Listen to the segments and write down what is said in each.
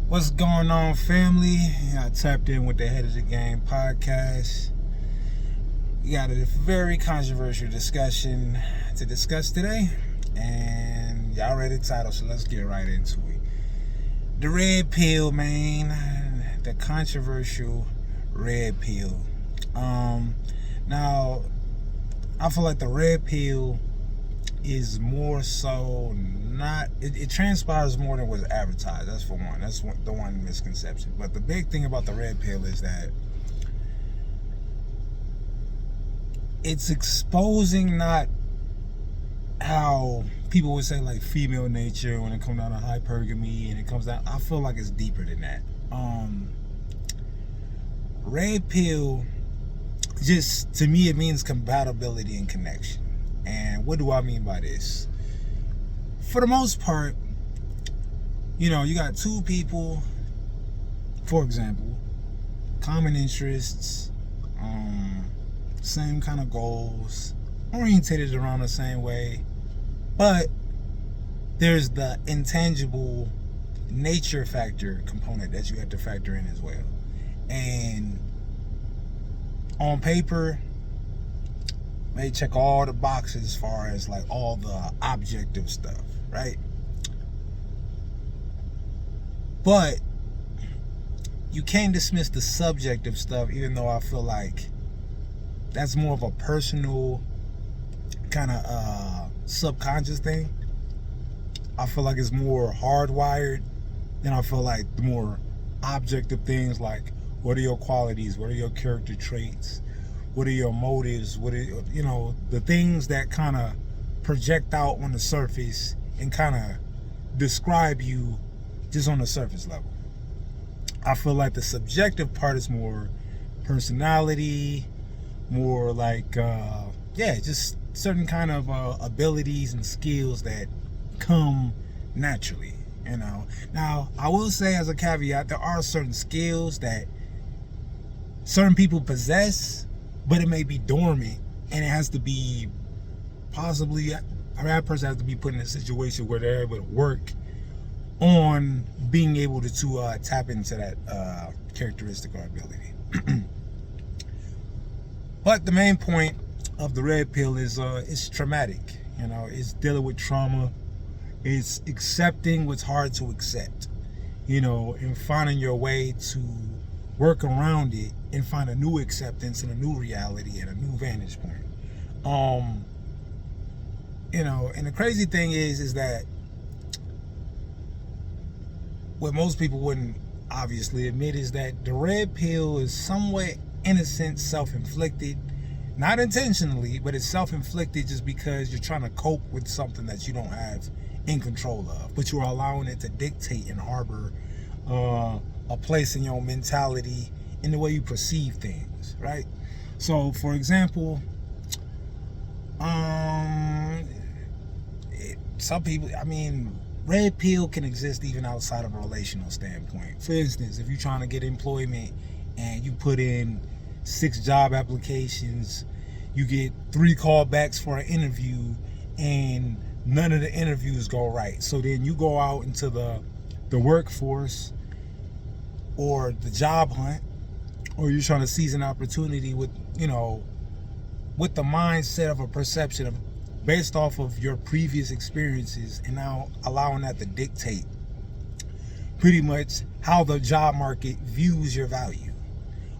What's going on, family? I tapped in with the Head of the Game podcast. We got a very controversial discussion to discuss today, and y'all read the title, so let's get right into it. The red pill, man. The controversial red pill. Now, I feel like the red pill is more so not, it transpires more than was advertised. That's for one. That's the one misconception. But the big thing about the red pill is that it's exposing not how people would say like female nature when it comes down to hypergamy, and it comes down, I feel like it's deeper than that. Red pill, just to me, it means compatibility and connection. And what do I mean by this? For the most part, you got two people, for example, common interests, same kind of goals, orientated around the same way, but there's the intangible nature factor component that you have to factor in as well. And on paper, they check all the boxes as far as like all the objective stuff, right? But you can't dismiss the subjective stuff, even though I feel like that's more of a personal kind of subconscious thing. I feel like it's more hardwired than I feel like the more objective things, like what are your qualities, what are your character traits, what are your motives, what are, the things that kind of project out on the surface and kind of describe you just on the surface level. I feel like the subjective part is more personality, more like, just certain kind of abilities and skills that come naturally, Now, I will say as a caveat, there are certain skills that certain people possess, but it may be dormant, and it has to be possibly, that person has to be put in a situation where they're able to work on being able to tap into that characteristic or ability. But the main point of the red pill is it's traumatic. It's dealing with trauma. It's accepting what's hard to accept, and finding your way to work around it and find a new acceptance and a new reality and a new vantage point. And the crazy thing is that what most people wouldn't obviously admit is that the red pill is somewhat, in a sense, self-inflicted. Not intentionally, but it's self-inflicted just because you're trying to cope with something that you don't have in control of, but you're allowing it to dictate and harbor a place in your mentality, in the way you perceive things, right? So, for example, some people, red pill can exist even outside of a relational standpoint. For instance, if you're trying to get employment and you put in 6 job applications, you get 3 callbacks for an interview, and none of the interviews go right. So then you go out into the workforce or the job hunt, or you're trying to seize an opportunity with the mindset of a perception of, based off of your previous experiences, and now allowing that to dictate pretty much how the job market views your value.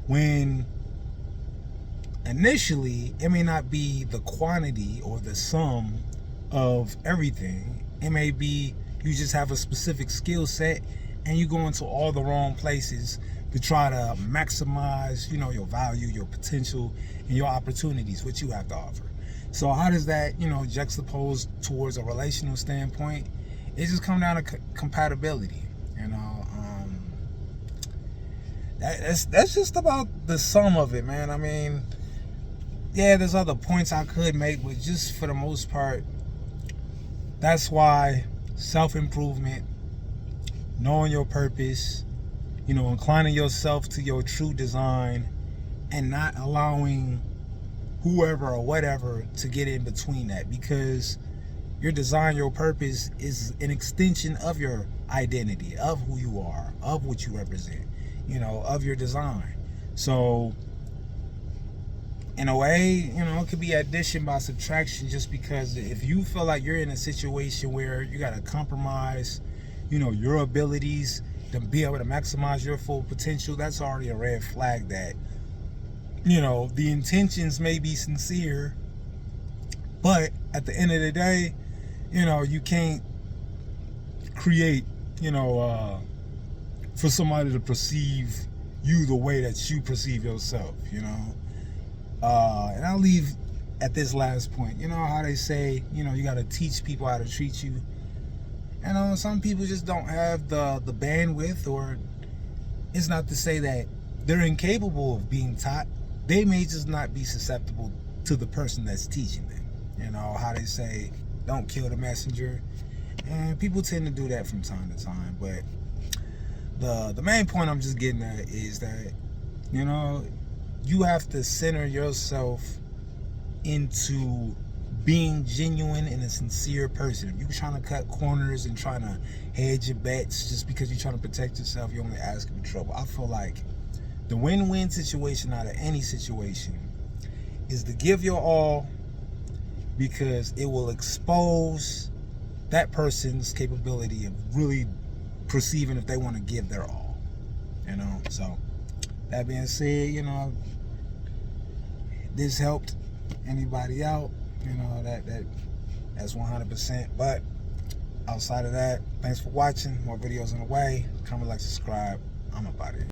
When initially, it may not be the quantity or the sum of everything. It may be you just have a specific skill set and you go into all the wrong places to try to maximize, your value, your potential, and your opportunities, what you have to offer. So how does that, juxtapose towards a relational standpoint? It just comes down to compatibility, That's just about the sum of it, man. Yeah, there's other points I could make, but just for the most part, that's why self-improvement, knowing your purpose, inclining yourself to your true design, and not allowing whoever or whatever to get in between that. Because Your design, your purpose is an extension of your identity, of who you are, of what you represent, of your design. So in a way, it could be addition by subtraction, just because if you feel like you're in a situation where you got to compromise, your abilities to be able to maximize your full potential, that's already a red flag that, the intentions may be sincere, but at the end of the day, you can't create, for somebody to perceive you the way that you perceive yourself, and I'll leave at this last point. How they say, you got to teach people how to treat you. Some people just don't have the bandwidth, or it's not to say that they're incapable of being taught. They may just not be susceptible to the person that's teaching them. How they say, don't kill the messenger. And people tend to do that from time to time. But the main point I'm just getting at is that, you have to center yourself into being genuine and a sincere person. If you're trying to cut corners and trying to hedge your bets just because you're trying to protect yourself, you're only asking for trouble. I feel like the win-win situation out of any situation is to give your all, because it will expose that person's capability of really perceiving if they want to give their all. So that being said, this helped anybody out, that's 100%. But outside of that, thanks for watching. More videos on the way. Comment, like, subscribe. I'm about it.